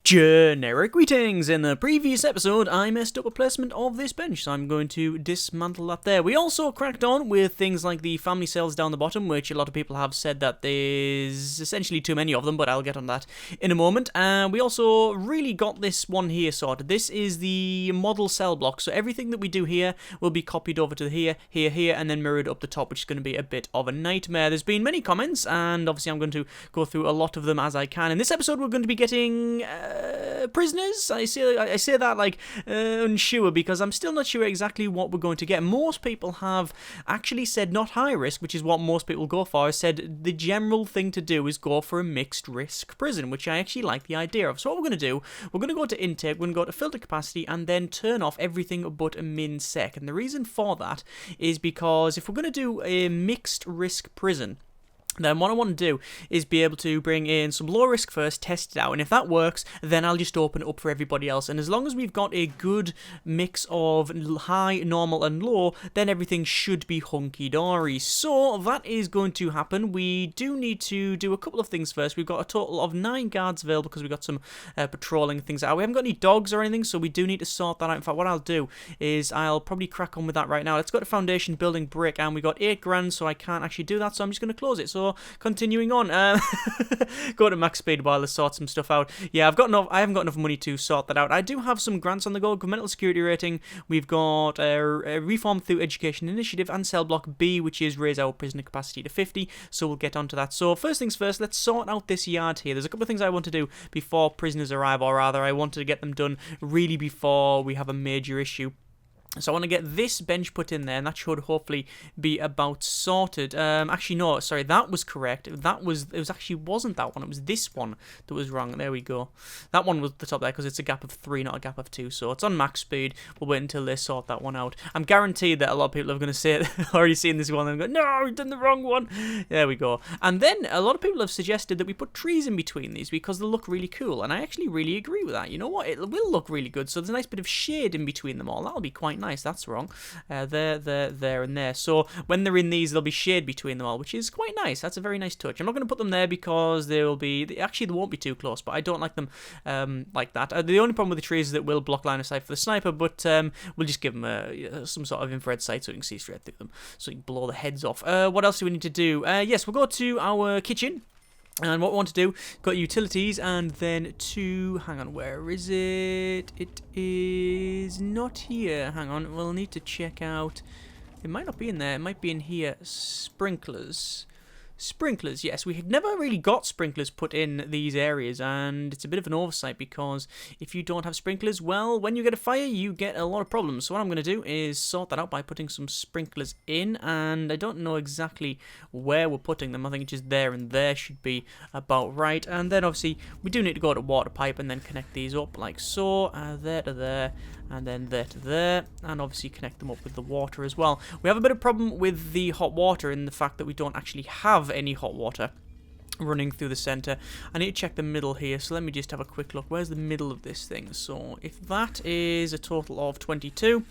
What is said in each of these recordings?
Generic greetings! In the previous episode, I messed up a placement of this bench, so I'm going to dismantle that there. We also cracked on with things like the family cells down the bottom, which a lot of people have said that there's essentially too many of them, but I'll get on that in a moment. And we also really got this one here sorted. This is the model cell block, so everything that we do here will be copied over to here, here, and then mirrored up the top, which is going to be a bit of a nightmare. There's been many comments, and obviously I'm going to go through a lot of them as I can. In this episode, we're going to be getting prisoners. I say that like unsure because I'm still not sure exactly what we're going to get. Most people have actually said not high risk, which is what most people go for. Said the general thing to do is go for a mixed risk prison, which I actually like the idea of. So what we're going to do, we're going to go to intake, we're going to go to filter capacity, and then turn off everything but a min sec. And the reason for that is because if we're going to do a mixed risk prison, then what I want to do is be able to bring in some low risk first, test it out, and if that works, then I'll just open it up for everybody else. And as long as we've got a good mix of high, normal, and low, then everything should be hunky-dory. So that is going to happen. We do need to do a couple of things first. We've got a total of 9 guards available because we've got some patrolling things out. We haven't got any dogs or anything, so we do need to sort that out. In fact, what I'll do is I'll probably crack on with that right now. Let's go to foundation, building brick, and we got 8 grand, so I can't actually do that, so I'm just going to close it. So continuing on, go to max speed while I sort some stuff out. Yeah, I haven't got enough money to sort that out. I do have some grants on the go. Governmental security rating. We've got a reform through education initiative and cell block B, which is raise our prisoner capacity to 50. So we'll get onto that. So first things first, let's sort out this yard here. There's a couple of things I want to do before prisoners arrive, or rather, I want to get them done really before we have a major issue. So I want to get this bench put in there, and that should hopefully be about sorted. Actually, no, sorry, that was correct. It actually wasn't that one. It was this one that was wrong. There we go. That one was the top there because it's a gap of 3, not a gap of 2. So it's on max speed. We'll wait until they sort that one out. I'm guaranteed that a lot of people are going to say it, already seen this one and go, no, we've done the wrong one. There we go. And then a lot of people have suggested that we put trees in between these because they'll look really cool. And I actually really agree with that. You know what? It will look really good. So there's a nice bit of shade in between them all. That'll be quite nice. That's wrong. There, and there. So when they're in these, there'll be shade between them all, which is quite nice. That's a very nice touch. I'm not going to put them there because they won't be too close, but I don't like them like that. The only problem with the trees is that will block line of sight for the sniper, but we'll just give them some sort of infrared sight so you can see straight through them, so you can blow the heads off. What else do we need to do? Yes, we'll go to our kitchen. And what we want to do, got utilities, and then hang on, where is it? It is not here. Hang on, we'll need to check out. It might not be in there. It might be in here. Sprinklers. Sprinklers, yes. We had never really got sprinklers put in these areas, and it's a bit of an oversight because if you don't have sprinklers, well, when you get a fire, you get a lot of problems. So what I'm going to do is sort that out by putting some sprinklers in, and I don't know exactly where we're putting them. I think it's just there and there should be about right. And then obviously we do need to go to water pipe and then connect these up like so, there to there, and then there to there, and obviously connect them up with the water as well. We have a bit of problem with the hot water in the fact that we don't actually have any hot water running through the center. I need to check the middle here, so let me just have a quick look. Where's the middle of this thing? So if that is a total of 22,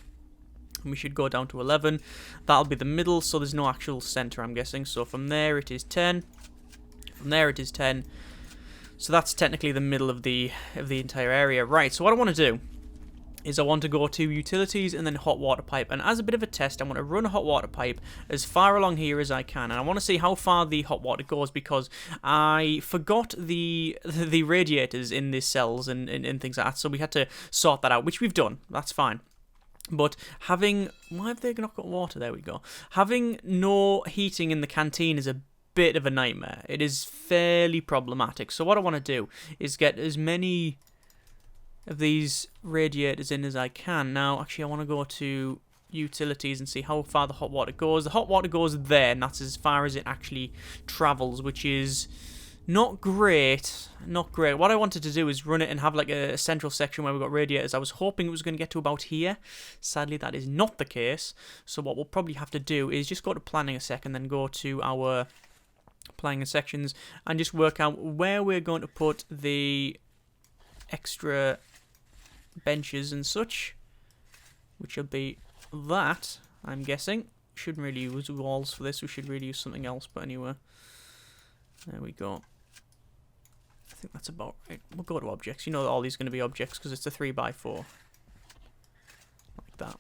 and we should go down to 11, that'll be the middle, so there's no actual center, I'm guessing. So from there it is 10, from there it is 10, so that's technically the middle of the entire area. Right, so what I want to do is I want to go to utilities and then hot water pipe, and as a bit of a test I want to run a hot water pipe as far along here as I can, and I want to see how far the hot water goes because I forgot the radiators in these cells and things like that, so we had to sort that out, which we've done. That's fine. But why have they not got water? There we go. Having no heating in the canteen is a bit of a nightmare. It is fairly problematic. So what I want to do is get as many of these radiators in as I can. Now, actually, I want to go to utilities and see how far the hot water goes. The hot water goes there, and that's as far as it actually travels, which is not great. Not great. What I wanted to do is run it and have like a central section where we've got radiators. I was hoping it was going to get to about here. Sadly, that is not the case. So what we'll probably have to do is just go to planning a second, then go to our planning and sections and just work out where we're going to put the extra benches and such, which will be that, I'm guessing. Shouldn't really use walls for this, we should really use something else, but anyway, there we go. think that's about right. We'll go to objects. You know that all these are going to be objects because it's a 3x4. Like that.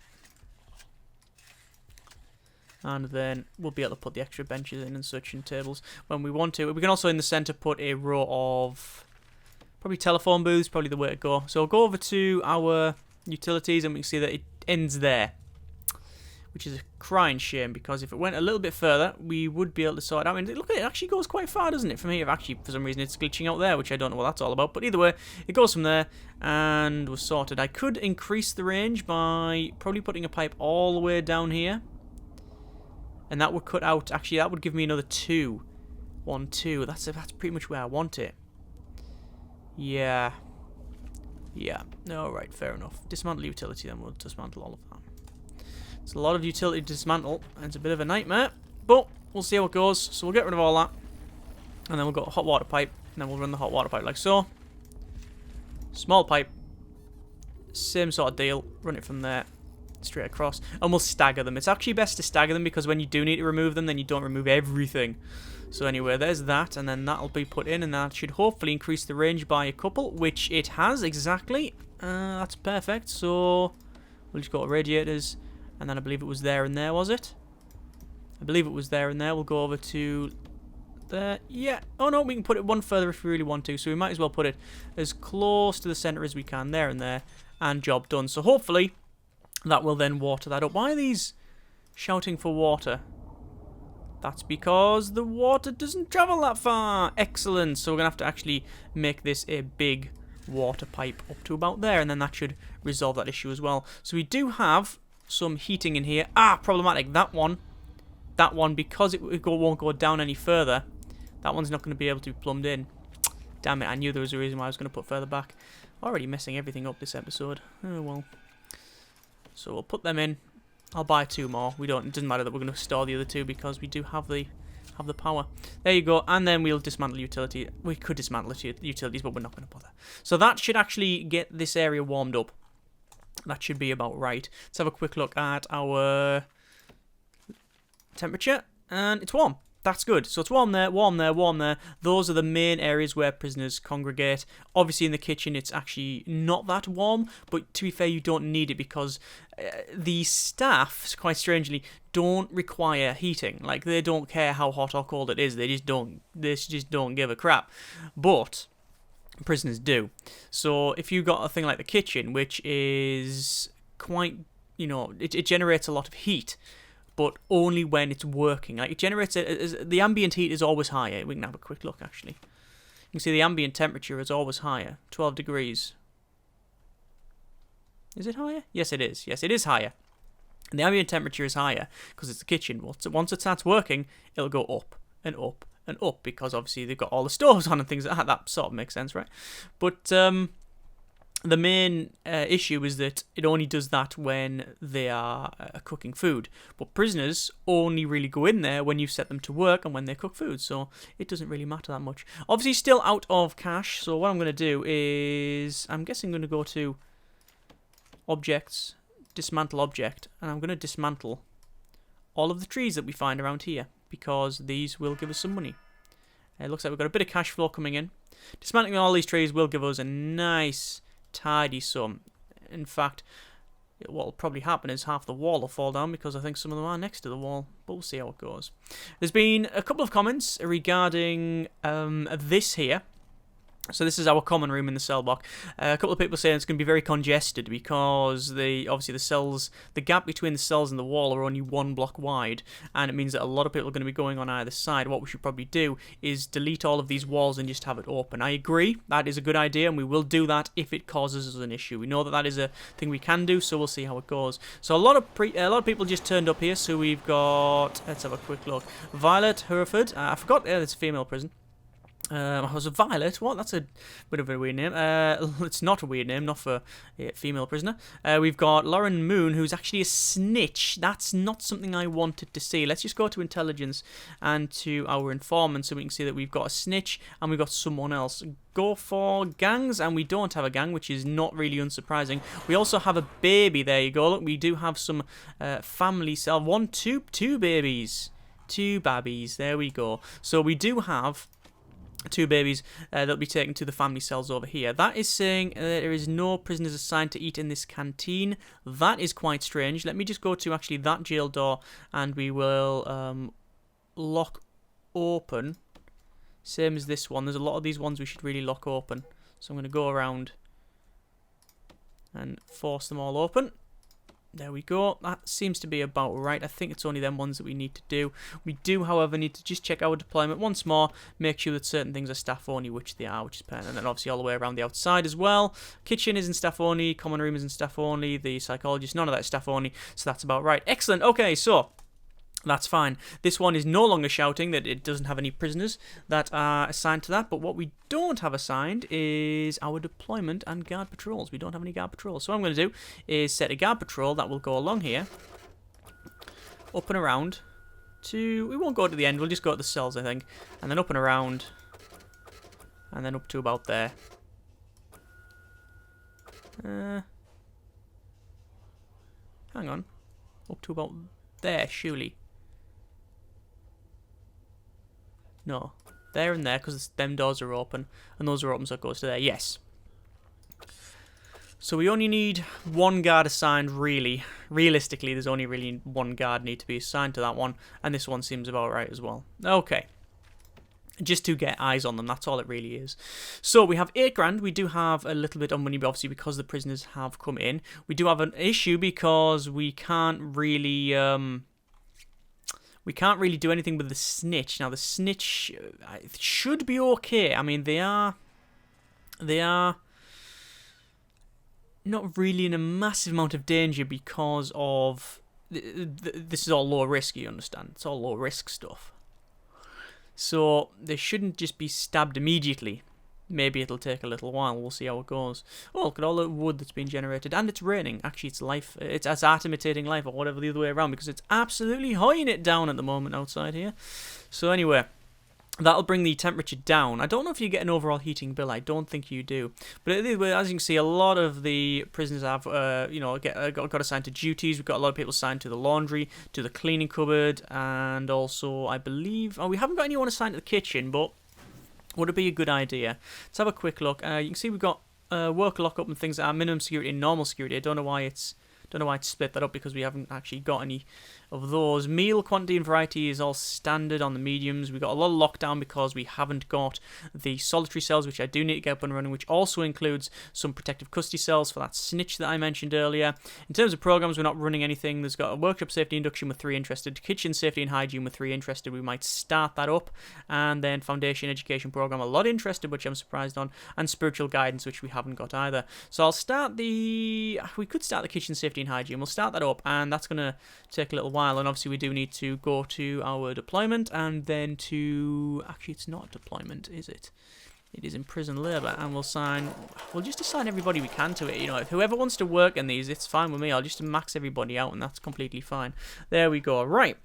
And then we'll be able to put the extra benches in and such and tables when we want to. We can also in the centre put a row of probably telephone booths, probably the way to go. So I'll go over to our utilities and we can see that it ends there. Which is a crying shame because if it went a little bit further, we would be able to sort it out. I mean, look at it, it actually goes quite far, doesn't it, from here? Actually, for some reason, it's glitching out there, which I don't know what that's all about. But either way, it goes from there and we're sorted. I could increase the range by probably putting a pipe all the way down here. And that would cut out, actually, that would give me another 2. 1, 2. That's pretty much where I want it. Yeah. Yeah. No, right, fair enough. Dismantle utility, then we'll dismantle all of that. It's a lot of utility to dismantle, and it's a bit of a nightmare, but we'll see how it goes. So we'll get rid of all that, and then we'll go a hot water pipe, and then we'll run the hot water pipe like so. Small pipe, same sort of deal, run it from there, straight across, and we'll stagger them. It's actually best to stagger them, because when you do need to remove them, then you don't remove everything. So anyway, there's that, and then that'll be put in, and that should hopefully increase the range by a couple, which it has, exactly. That's perfect, so we'll just go to radiators. And then I believe it was there and there, was it? I believe it was there and there. We'll go over to there. Yeah. Oh, no, we can put it one further if we really want to. So we might as well put it as close to the center as we can. There and there. And job done. So hopefully that will then water that up. Why are these shouting for water? That's because the water doesn't travel that far. Excellent. So we're going to have to actually make this a big water pipe up to about there. And then that should resolve that issue as well. So we do have some heating in here. Problematic. That one, because it won't go down any further, that one's not going to be able to be plumbed in. Damn it, I knew there was a reason why I was going to put further back. Already messing everything up this episode. Oh well. So we'll put them in. I'll buy 2 more. It doesn't matter that we're going to store the other 2 because we do have the power. There you go. And then we'll dismantle utility. We could dismantle the utilities, but we're not going to bother. So that should actually get this area warmed up. That should be about right. Let's have a quick look at our temperature. And it's warm. That's good. So it's warm there, warm there, warm there. Those are the main areas where prisoners congregate. Obviously in the kitchen it's actually not that warm. But to be fair, you don't need it because the staff, quite strangely, don't require heating. Like, they don't care how hot or cold it is. They just don't give a crap. But prisoners do. So if you got a thing like the kitchen, which is quite, it generates a lot of heat, but only when it's working. Like, it generates the ambient heat is always higher. We can have a quick look actually. You can see the ambient temperature is always higher, 12 degrees. Is it higher? Yes, it is. Yes, it is higher. And the ambient temperature is higher because it's the kitchen. Once it starts working, it'll go up and up and up because obviously they've got all the stoves on and things like that. That sort of makes sense, right? But the main issue is that it only does that when they are cooking food. But prisoners only really go in there when you set them to work and when they cook food. So it doesn't really matter that much. Obviously still out of cash. So what I'm going to do is, I'm guessing I'm going to go to objects, dismantle object. And I'm going to dismantle all of the trees that we find around here, because these will give us some money. It looks like we've got a bit of cash flow coming in. Dismantling all these trees will give us a nice, tidy sum. In fact, what will probably happen is half the wall will fall down because I think some of them are next to the wall. But we'll see how it goes. There's been a couple of comments regarding this here. So this is our common room in the cell block. A couple of people saying it's going to be very congested because obviously the gap between the cells and the wall are only 1 block wide, and it means that a lot of people are going to be going on either side. What we should probably do is delete all of these walls and just have it open. I agree, that is a good idea, and we will do that if it causes us an issue. We know that that is a thing we can do, so we'll see how it goes. So a lot of people just turned up here. So we've got, let's have a quick look. Violet Hereford. I forgot. It's a female prison. Was a Violet? What? That's a bit of a weird name. It's not a weird name, not for a female prisoner. We've got Lauren Moon, who's actually a snitch. That's not something I wanted to see. Let's just go to intelligence and to our informant so we can see that we've got a snitch and we've got someone else. Go for gangs, and we don't have a gang, which is not really unsurprising. We also have a baby. There you go. Look, we do have some family cell. Two babies. 2 babbies. There we go. So we do have 2 babies that'll be taken to the family cells over here. That is saying there is no prisoners assigned to eat in this canteen. That is quite strange. Let me just go to actually that jail door, and we will lock open. Same as this one. There's a lot of these ones we should really lock open. So I'm going to go around and force them all open. There we go. That seems to be about right. I think it's only them ones that we need to do. We do, however, need to just check our deployment once more. Make sure that certain things are staff only, which they are, which is permanent. And then obviously all the way around the outside as well. Kitchen isn't staff only. Common room isn't staff only. The psychologist, none of that is staff only. So that's about right. Excellent. Okay, so that's fine. This one is no longer shouting that it doesn't have any prisoners that are assigned to that, but what we don't have assigned is our deployment and guard patrols. We don't have any guard patrols. So what I'm going to do is set a guard patrol that will go along here, up and around to... We won't go to the end, we'll just go to the cells, I think. And then up and around, and then up to about there. Hang on. Up to about there, surely. No, there and there, because them doors are open, and those are open, so it goes to there. Yes. So we only need 1 guard assigned, really. Realistically, there's only really 1 guard need to be assigned to that one, and this one seems about right as well. Okay. Just to get eyes on them, that's all it really is. So we have 8 grand. We do have a little bit of money, but obviously because the prisoners have come in. We do have an issue because we can't really... We can't really do anything with the snitch. Now, the snitch should be okay. I mean, they are not really in a massive amount of danger because of... This is all low risk, you understand? It's all low risk stuff. So, they shouldn't just be stabbed immediately. Maybe it'll take a little while. We'll see how it goes. Oh, look at all the wood that's been generated. And it's raining. Actually, it's life. It's art imitating life, or whatever the other way around, because it's absolutely hoying it down at the moment outside here. So anyway, that'll bring the temperature down. I don't know if you get an overall heating bill. I don't think you do. But anyway, as you can see, a lot of the prisoners have, got assigned to duties. We've got a lot of people assigned to the laundry, to the cleaning cupboard, and also, I believe... Oh, we haven't got anyone assigned to the kitchen, but... Would it be a good idea? Let's have a quick look. You can see we've got work lockup and things that are minimum security and normal security. I don't know why it's split that up, because we haven't actually got any of those. Meal quantity and variety is all standard on the mediums. We've got a lot of lockdown because we haven't got the solitary cells, which I do need to get up and running, which also includes some protective custody cells for that snitch that I mentioned earlier. In terms of programs, we're not running anything. There's got a workshop safety induction with 3 interested, kitchen safety and hygiene with 3 interested. We might start that up, and then foundation education program, a lot interested, which I'm surprised on, and spiritual guidance, which we haven't got either. So I'll start we could start the kitchen safety and hygiene. We'll start that up, and that's going to take a little while, and obviously we do need to go to our deployment, and then to... Actually, it's not deployment, is it? It is in prison labour, and we'll just assign everybody we can to it. You know, if whoever wants to work in these, it's fine with me. I'll just max everybody out, and that's completely fine. There we go. Right.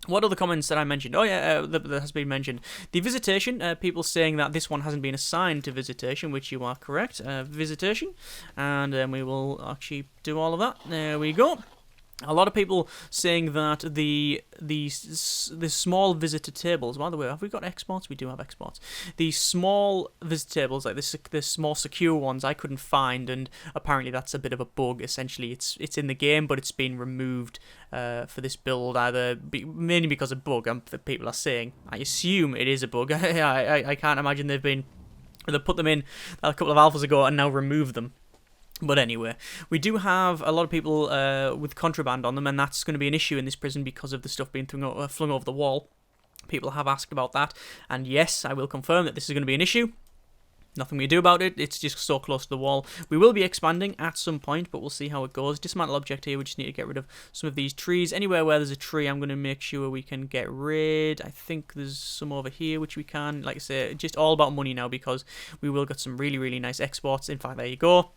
What are the comments that I mentioned? Oh yeah, that has been mentioned. The visitation, people saying that this one hasn't been assigned to visitation, which you are correct. Visitation, and then we will actually do all of that. There we go. A lot of people saying that the small visitor tables. By the way, have we got exports? We do have exports. The small visitor tables, like the small secure ones, I couldn't find, and apparently that's a bit of a bug. Essentially, it's in the game, but it's been removed for this build, mainly because of bug. That people are saying. I assume it is a bug. I can't imagine they've put them in a couple of alphas ago and now removed them. But anyway, we do have a lot of people with contraband on them, and that's going to be an issue in this prison because of the stuff being flung over the wall. People have asked about that, and yes, I will confirm that this is going to be an issue. Nothing we do about it, it's just so close to the wall. We will be expanding at some point, but we'll see how it goes. Dismantle object here, we just need to get rid of some of these trees. Anywhere where there's a tree, I'm going to make sure we can get rid. I think there's some over here which we can. Like I say, just all about money now, because we will get some really, really nice exports. In fact, there you go.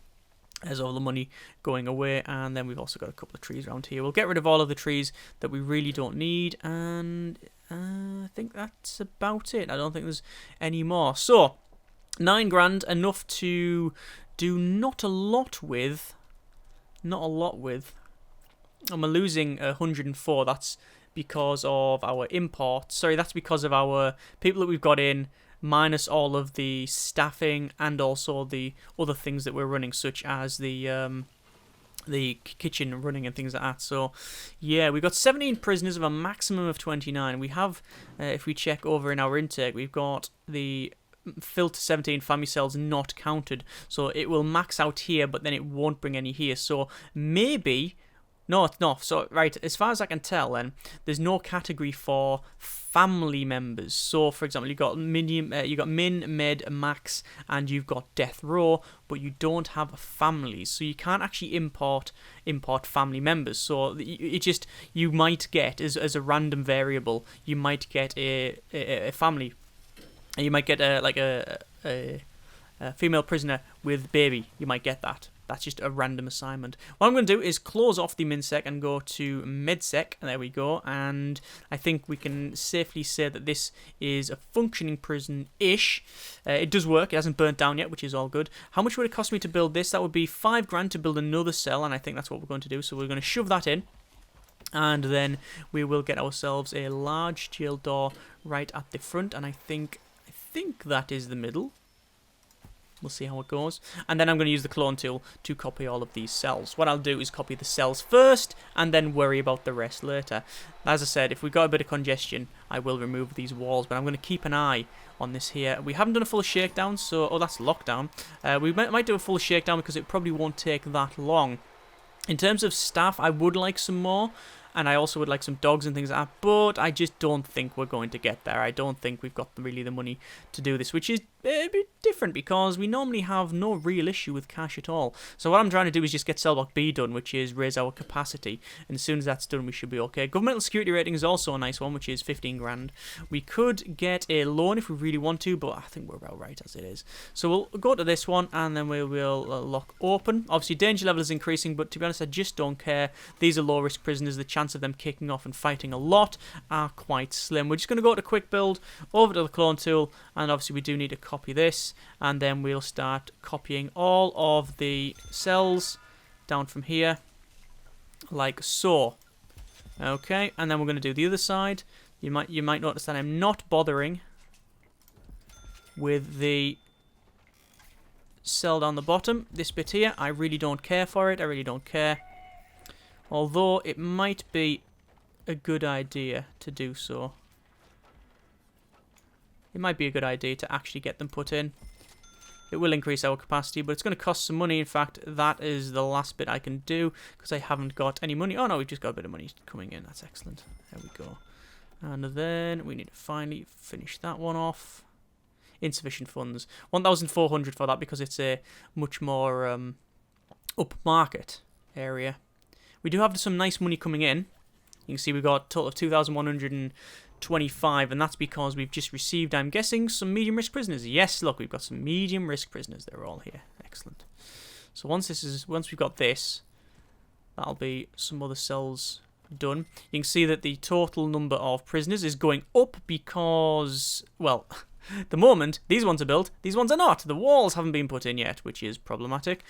There's all the money going away, and then we've also got a couple of trees around here. We'll get rid of all of the trees that we really don't need, and I think that's about it. I don't think there's any more. So, 9 grand, enough to do not a lot with. I'm losing 104. That's because of our imports. Sorry, that's because of our people that we've got in. minus all of the staffing and also the other things that we're running, such as the kitchen running and things like that. So yeah, we've got 17 prisoners of a maximum of 29. We have, if we check over in our intake, we've got the filled to 17 family cells not counted, so it will max out here, but then it won't bring any here. So maybe, no, it's not. So right, as far as I can tell, then there's no category for family members. So for example, you've got min, med, max, and you've got death row, but you don't have families, so you can't actually import family members. So it just, you might get as a random variable, you might get a family. And you might get a female prisoner with baby. You might get that. That's just a random assignment. What I'm going to do is close off the minsec and go to medsec. There we go. And I think we can safely say that this is a functioning prison-ish. It does work. It hasn't burnt down yet, which is all good. How much would it cost me to build this? That would be $5,000 to build another cell, and I think that's what we're going to do. So we're going to shove that in. And then we will get ourselves a large jail door right at the front. And I think that is the middle. We'll see how it goes. And then I'm going to use the clone tool to copy all of these cells. What I'll do is copy the cells first and then worry about the rest later. As I said, if we've got a bit of congestion, I will remove these walls, but I'm going to keep an eye on this here. We haven't done a full shakedown, so... Oh, that's lockdown. We might do a full shakedown because it probably won't take that long. In terms of staff, I would like some more. And I also would like some dogs and things like that, but I just don't think we're going to get there. I don't think we've got really the money to do this, which is a bit different because we normally have no real issue with cash at all. So what I'm trying to do is just get cell block B done, which is raise our capacity. And as soon as that's done, we should be okay. Governmental security rating is also a nice one, which is 15 grand. We could get a loan if we really want to, but I think we're about right as it is. So we'll go to this one, and then we will lock open. Obviously, danger level is increasing, but to be honest, I just don't care. These are low-risk prisoners. The chance of them kicking off and fighting a lot are quite slim. We're just going to go to quick build, over to the clone tool, and obviously we do need to copy this, and then we'll start copying all of the cells down from here, like so. Okay, and then we're going to do the other side. You might notice that I'm not bothering with the cell down the bottom. This bit here, I really don't care for it. I really don't care. Although it might be a good idea to do so. It might be a good idea to actually get them put in. It will increase our capacity, but it's going to cost some money. In fact, that is the last bit I can do because I haven't got any money. Oh no, we've just got a bit of money coming in. That's excellent. There we go. And then we need to finally finish that one off. Insufficient funds. 1,400 for that because it's a much more upmarket area. We do have some nice money coming in. You can see we've got a total of 2,125, and that's because we've just received, I'm guessing, some medium-risk prisoners. Yes, look, we've got some medium-risk prisoners. They're all here. Excellent. So once we've got this, that'll be some other cells done. You can see that the total number of prisoners is going up because, well... At the moment, these ones are built, these ones are not. The walls haven't been put in yet, which is problematic.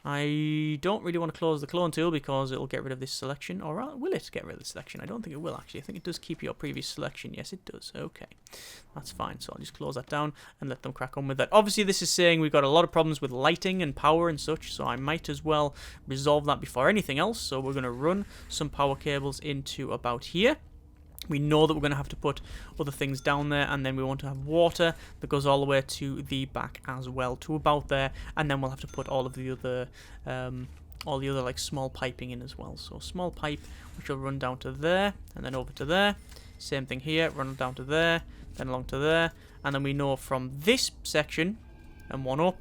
I don't really want to close the clone tool because it'll get rid of this selection. Or will it get rid of the selection? I don't think it will, actually. I think it does keep your previous selection. Yes, it does. Okay. That's fine. So I'll just close that down and let them crack on with that. Obviously, this is saying we've got a lot of problems with lighting and power and such, so I might as well resolve that before anything else. So we're going to run some power cables into about here. We know that we're going to have to put other things down there, and then we want to have water that goes all the way to the back as well, to about there, and then we'll have to put all the other like small piping in as well. So small pipe, which will run down to there, and then over to there. Same thing here, run down to there, then along to there, and then we know from this section and one up,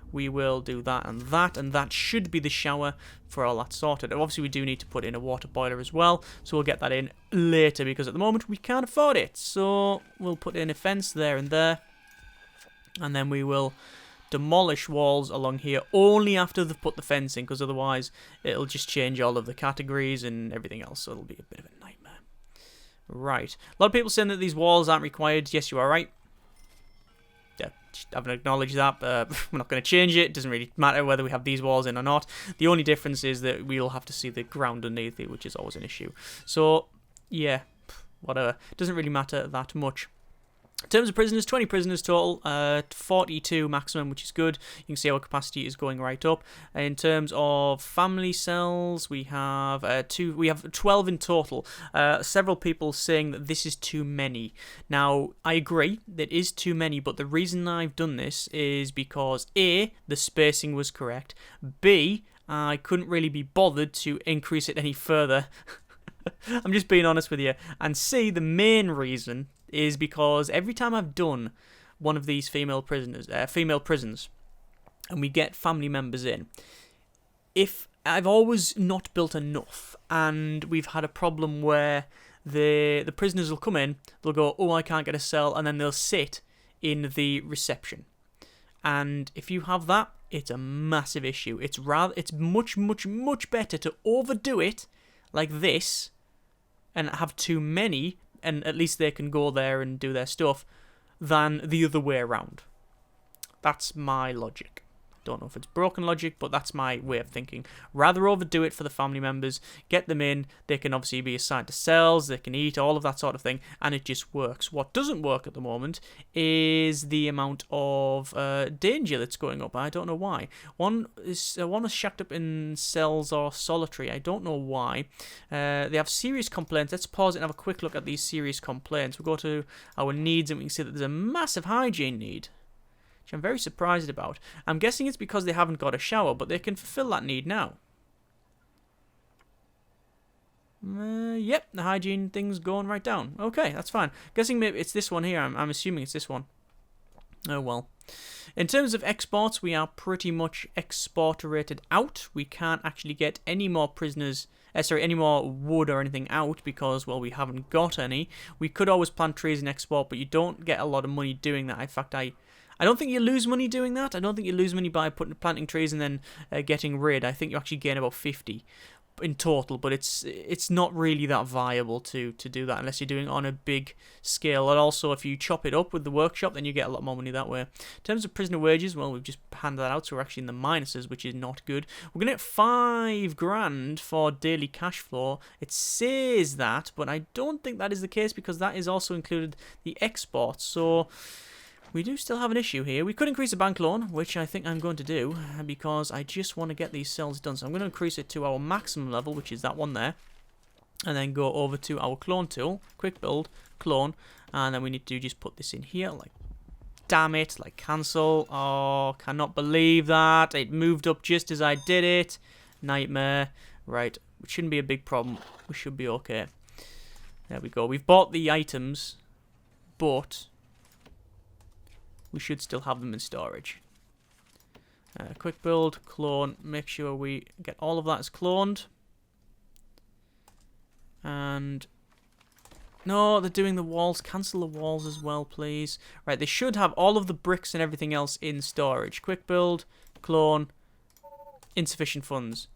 we will do that, and that should be the shower for all that sorted. Obviously, we do need to put in a water boiler as well, so we'll get that in later, because at the moment, we can't afford it. So, we'll put in a fence there, and then we will demolish walls along here only after they've put the fence in, because otherwise, it'll just change all of the categories and everything else, so it'll be a bit of a nightmare. Right. A lot of people saying that these walls aren't required. Yes, you are right. Haven't acknowledged that. We're not going to change it. It doesn't really matter whether we have these walls in or not. The only difference is that we'll have to see the ground underneath it, which is always an issue. So, yeah, whatever. It doesn't really matter that much. In terms of prisoners, 20 prisoners total, 42 maximum, which is good. You can see our capacity is going right up. In terms of family cells, we have 12 in total. Several people saying that this is too many. Now, I agree, that is too many, but the reason I've done this is because A, the spacing was correct. B, I couldn't really be bothered to increase it any further. I'm just being honest with you. And C, the main reason is because every time I've done one of these female prisons, and we get family members in, if I've always not built enough, and we've had a problem where the prisoners will come in, they'll go, oh, I can't get a cell, and then they'll sit in the reception. And if you have that, it's a massive issue. It's much, much, much better to overdo it like this and have too many, and at least they can go there and do their stuff, than the other way around. That's my logic. Don't know if it's broken logic, but that's my way of thinking. Rather overdo it for the family members, get them in, they can obviously be assigned to cells, they can eat, all of that sort of thing, and it just works. What doesn't work at the moment is the amount of danger that's going up. I don't know why. One is shacked up in cells or solitary. I don't know why. They have serious complaints. Let's pause it and have a quick look at these serious complaints. We'll go to our needs and we can see that there's a massive hygiene need, which I'm very surprised about. I'm guessing it's because they haven't got a shower, but they can fulfill that need now. Yep, the hygiene thing's going right down. Okay, that's fine. Guessing maybe it's this one here. I'm assuming it's this one. Oh well. In terms of exports, we are pretty much exporterated out. We can't actually get any more prisoners, any more wood or anything out because, well, we haven't got any. We could always plant trees and export, but you don't get a lot of money doing that. In fact, I don't think you lose money doing that. I don't think you lose money by planting trees and then getting rid. I think you actually gain about 50 in total, but it's not really that viable to do that unless you're doing it on a big scale. And also, if you chop it up with the workshop, then you get a lot more money that way. In terms of prisoner wages, well, we've just handed that out, so we're actually in the minuses, which is not good. We're going to get 5 grand for daily cash flow. It says that, but I don't think that is the case because that is also included the exports. So we do still have an issue here. We could increase the bank loan, which I think I'm going to do, because I just want to get these cells done. So I'm going to increase it to our maximum level, which is that one there, and then go over to our clone tool, quick build, clone, and then we need to just put this in here, like, damn it, like cancel. Oh, cannot believe that. It moved up just as I did it. Nightmare. Right, it shouldn't be a big problem. We should be okay. There we go. We've bought the items, but we should still have them in storage. Quick build, clone, make sure we get all of that as cloned. And no, they're doing the walls. Cancel the walls as well, please. Right, they should have all of the bricks and everything else in storage. Quick build, clone, insufficient funds.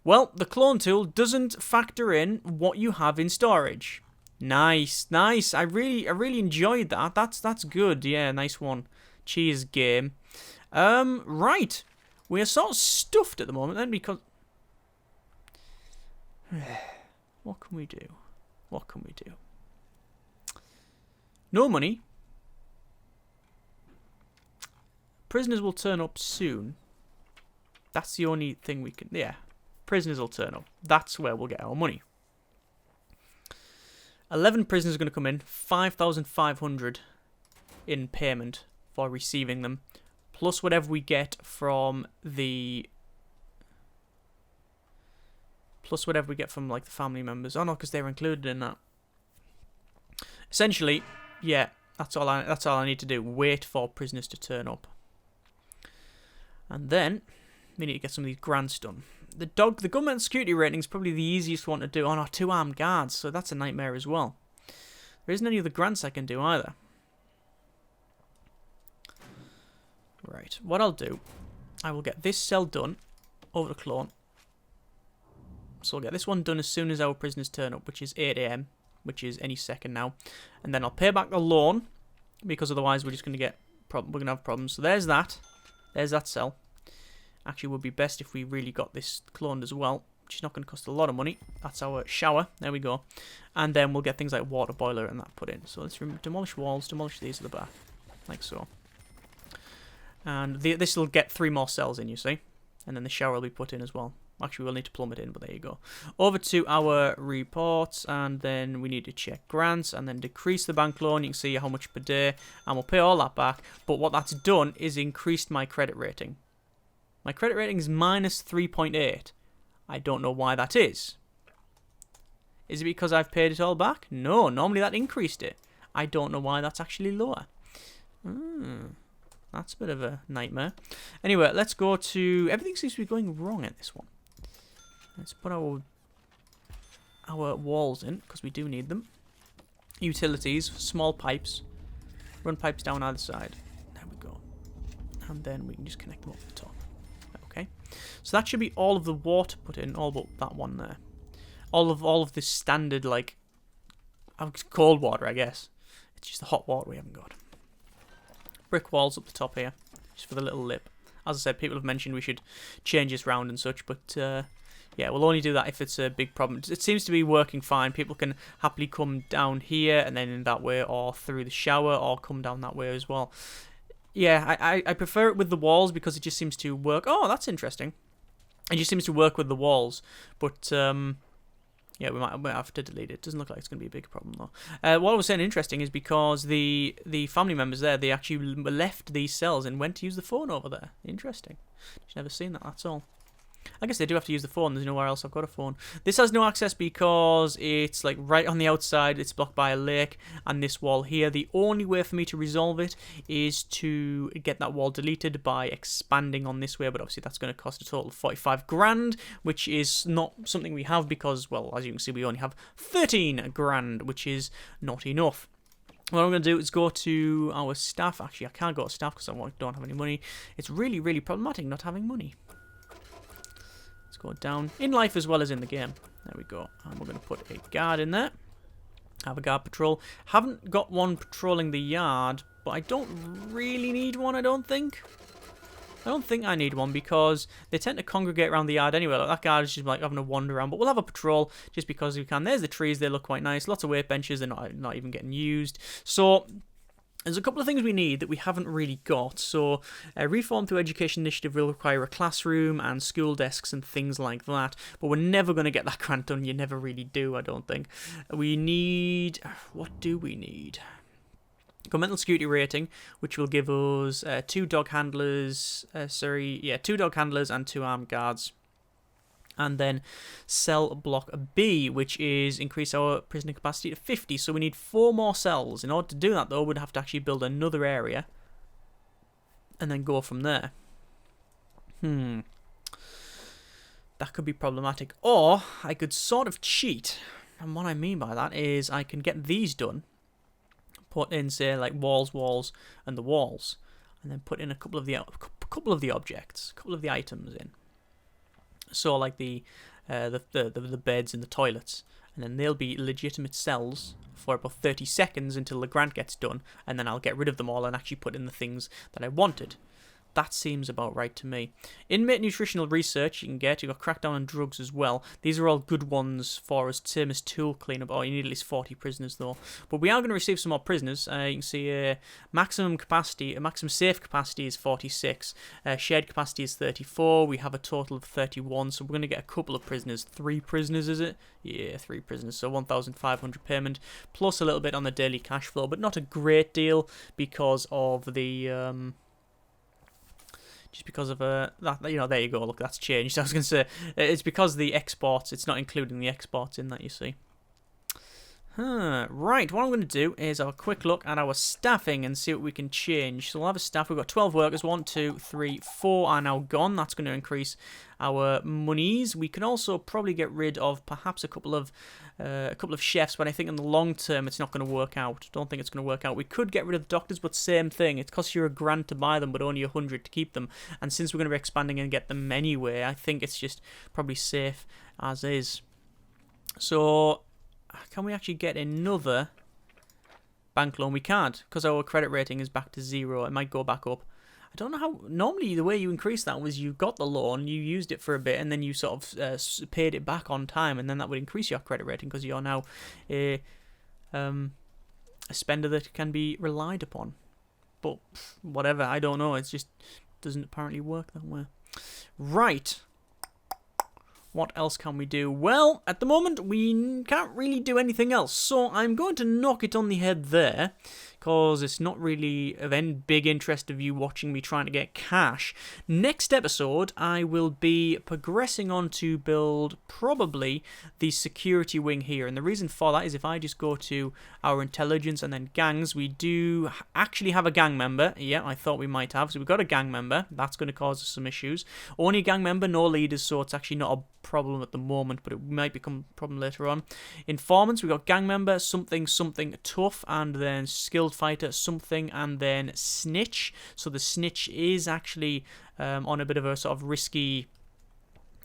Well, the clone tool doesn't factor in what you have in storage. Nice, nice. I really enjoyed that. That's good. Yeah, nice one. Cheers, game. Right. We are sort of stuffed at the moment then because what can we do? What can we do? No money. Prisoners will turn up soon. That's the only thing we can. Yeah. Prisoners will turn up. That's where we'll get our money. 11 prisoners are going to come in, 5,500 in payment for receiving them, plus whatever we get from the... like, the family members. Oh, no, because they're included in that. Essentially, yeah, that's all I need to do. Wait for prisoners to turn up. And then, we need to get some of these grants done. The government security rating is probably the easiest one to do. Oh no, 2 armed guards, so that's a nightmare as well. There isn't any other grants I can do either. Right, what I'll do, I will get this cell done over to clone. So I'll get this one done as soon as our prisoners turn up, which is 8 AM, which is any second now. And then I'll pay back the loan, because otherwise we're just going to have problems. So there's that. There's that cell. Actually, it would be best if we really got this cloned as well. which is not going to cost a lot of money. That's our shower. There we go. And then we'll get things like water boiler and that put in. So let's demolish walls, demolish these at the back, like so. And this will get 3 more cells in, you see. And then the shower will be put in as well. Actually, we'll need to plumb it in, but there you go. Over to our reports, and then we need to check grants, and then decrease the bank loan. You can see how much per day, and we'll pay all that back. But what that's done is increased my credit rating. My credit rating is minus 3.8. I don't know why that is. Is it because I've paid it all back? No, normally that increased it. I don't know why that's actually lower. That's a bit of a nightmare. Anyway, let's go to... Everything seems to be going wrong at this one. Let's put our walls in, because we do need them. Utilities, small pipes. Run pipes down either side. There we go. And then we can just connect them up the top. Okay. So that should be all of the water put in, all but that one there. All of the standard, like... cold water, I guess. It's just the hot water we haven't got. Brick walls up the top here, just for the little lip. As I said, people have mentioned we should change this round and such, but yeah, we'll only do that if it's a big problem. It seems to be working fine. People can happily come down here and then in that way, or through the shower, or come down that way as well. Yeah, I prefer it with the walls because it just seems to work. Oh, that's interesting. It just seems to work with the walls, but yeah, we might have to delete it. Doesn't look like it's going to be a big problem, though. What I was saying interesting is because the family members there, they actually left these cells and went to use the phone over there. Interesting. Just never seen that, that's all. I guess they do have to use the phone. There's nowhere else I've got a phone. This has no access because it's like right on the outside. It's blocked by a lake and this wall here. The only way for me to resolve it is to get that wall deleted by expanding on this way. But obviously that's going to cost a total of 45 grand, which is not something we have because, well, as you can see, we only have 13 grand, which is not enough. What I'm going to do is go to our staff. Actually, I can't go to staff because I don't have any money. It's really, really problematic not having money. Go down in life as well as in the game. There we go. And we're going to put a guard in there. Have a guard patrol. Haven't got one patrolling the yard, but I don't really need one, I don't think. I don't think I need one because they tend to congregate around the yard anyway. Like that guard is just like having a wander around, but we'll have a patrol just because we can. There's the trees. They look quite nice. Lots of weight benches. They're not even getting used. So... there's a couple of things we need that we haven't really got. So, Reform through Education Initiative will require a classroom and school desks and things like that. But we're never going to get that grant done. You never really do, I don't think. We need... what do we need? Mental security rating, which will give us 2 dog handlers... 2 dog handlers and 2 armed guards. And then cell block B, which is increase our prisoner capacity to 50. So we need 4 more cells. In order to do that, though, we'd have to actually build another area. And then go from there. That could be problematic. Or I could sort of cheat. And what I mean by that is I can get these done. Put in, say, like walls, and the walls. And then put in a couple of the objects, a couple of the items in. So like the beds and the toilets, and then they'll be legitimate cells for about 30 seconds until the grant gets done, and then I'll get rid of them all and actually put in the things that I wanted. That seems about right to me. Inmate nutritional research you can get. You've got crackdown on drugs as well. These are all good ones for us. Same as tool cleanup. Oh, you need at least 40 prisoners though. But we are going to receive some more prisoners. You can see maximum safe capacity is 46. Shared capacity is 34. We have a total of 31. So we're going to get a couple of prisoners. 3 prisoners, is it? Yeah, 3 prisoners. So 1,500 payment plus a little bit on the daily cash flow, but not a great deal because of the... just because of that, you know, there you go, look, that's changed. I was going to say, it's because the exports, it's not including the exports in that, you see. Right, what I'm going to do is have a quick look at our staffing and see what we can change. So we'll have a staff, we've got 12 workers, 1, 2, 3, 4 are now gone. That's going to increase our monies. We can also probably get rid of perhaps a couple of chefs, but I think in the long term it's not going to work out. Don't think it's going to work out. We could get rid of the doctors, but same thing. It costs you a grand to buy them, but only 100 to keep them. And since we're going to be expanding and get them anyway, I think it's just probably safe as is. So... can we actually get another bank loan? We can't, because our credit rating is back to 0. It might go back up. I don't know how. Normally, the way you increase that was you got the loan, you used it for a bit, and then you sort of paid it back on time, and then that would increase your credit rating because you're now a spender that can be relied upon. But whatever, I don't know. It just doesn't apparently work that way. Right. What else can we do? Well, at the moment, we can't really do anything else. So I'm going to knock it on the head there, because it's not really of any big interest of you watching me trying to get cash. Next episode, I will be progressing on to build probably the security wing here. And the reason for that is if I just go to our intelligence and then gangs, we do actually have a gang member. Yeah, I thought we might have. So we've got a gang member. That's going to cause us some issues. Only a gang member, no leaders, so it's actually not a problem at the moment, but it might become a problem later on. Informants, we've got gang member, something tough, and then skilled fighter, something, and then snitch. So the snitch is actually on a bit of a sort of risky,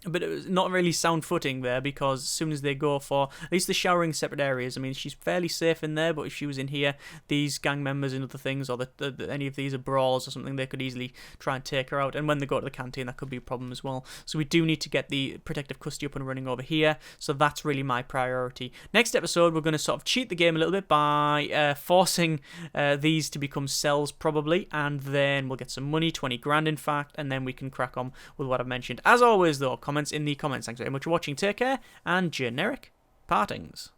but it was not really sound footing there, because as soon as they go for at least the showering separate areas, I mean, she's fairly safe in there, but if she was in here, these gang members and other things, or any of these are brawls or something, they could easily try and take her out, and when they go to the canteen, that could be a problem as well. So we do need to get the protective custody up and running over here, so that's really my priority. Next episode, we're going to sort of cheat the game a little bit by forcing these to become cells, probably, and then we'll get some money, 20 grand in fact, and then we can crack on with what I've mentioned. As always though, comments in the comments. Thanks very much for watching, take care, and generic partings.